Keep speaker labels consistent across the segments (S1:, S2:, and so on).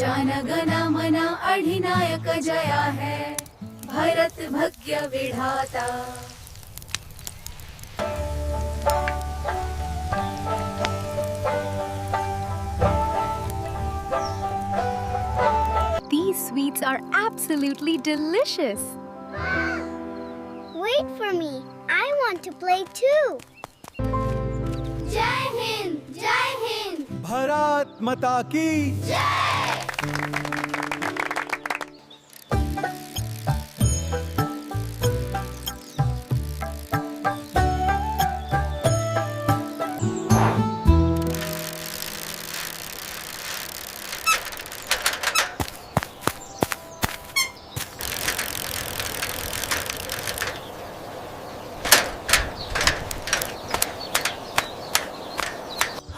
S1: जनगण मन अधिनायक जया है, भरत भग्य विधाता।
S2: These sweets are absolutely delicious.
S3: Wait for me. I want to play too.
S1: जय हिंद, जय हिंद।
S4: भारत माता की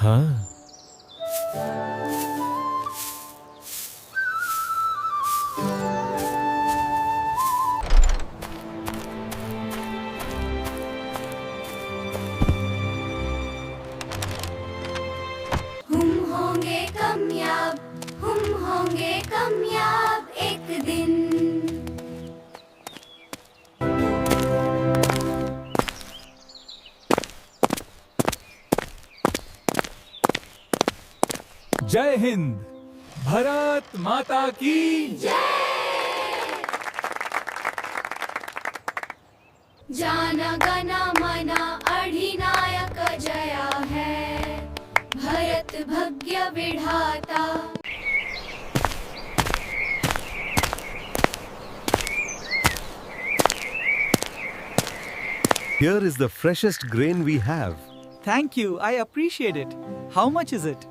S4: हाँ।
S1: हम होंगे कामयाब, हम होंगे कामयाब एक दिन।
S4: जय हिंद, भारत माता की
S1: जनगण मन अधिनायक जया है, भरत भग्य विधाता।
S5: Here is the freshest grain we have.
S6: Thank you, I appreciate it. How much is it?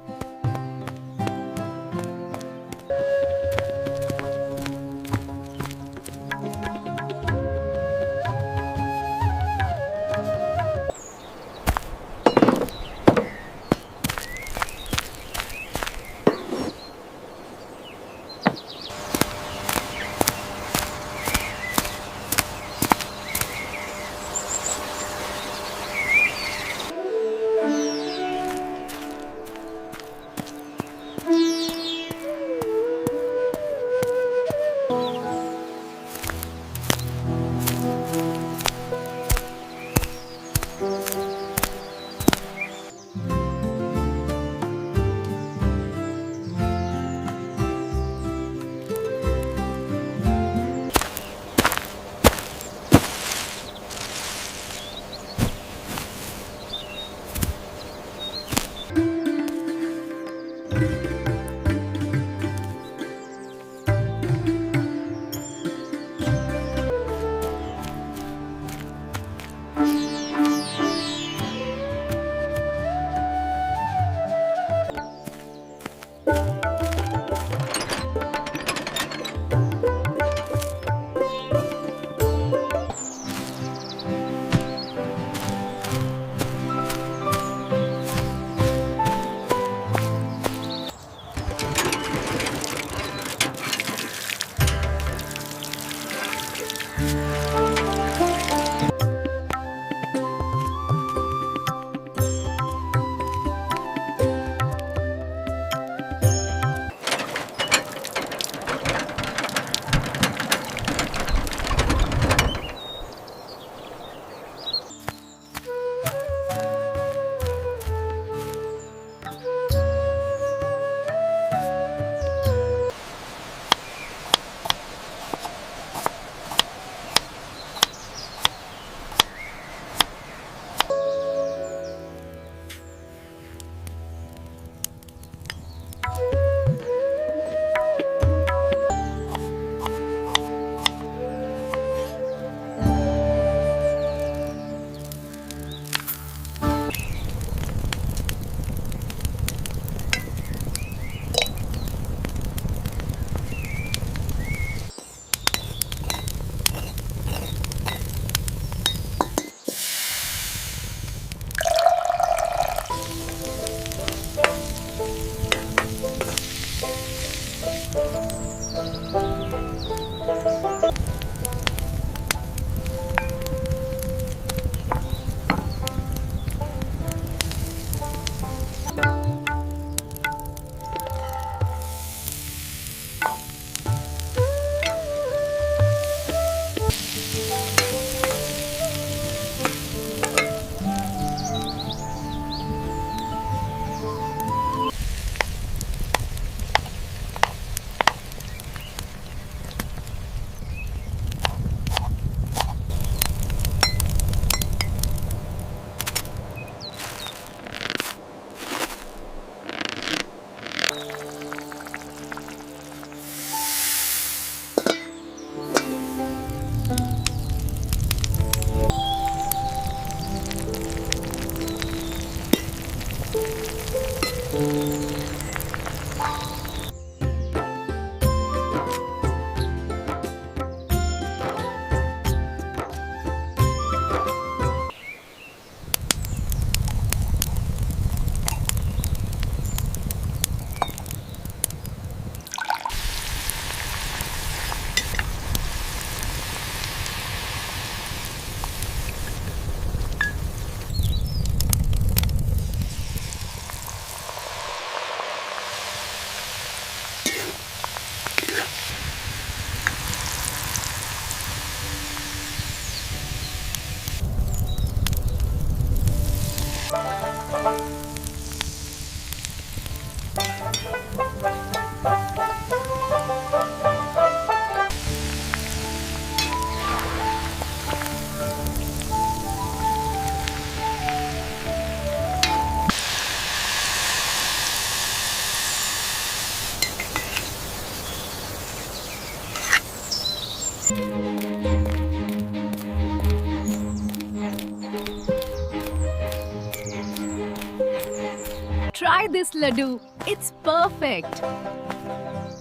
S2: Try this laddu. It's perfect.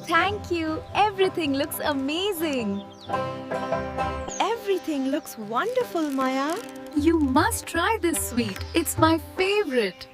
S2: Thank you. Everything looks amazing.
S7: Everything looks wonderful, Maya.
S2: You must try this sweet. It's my favorite.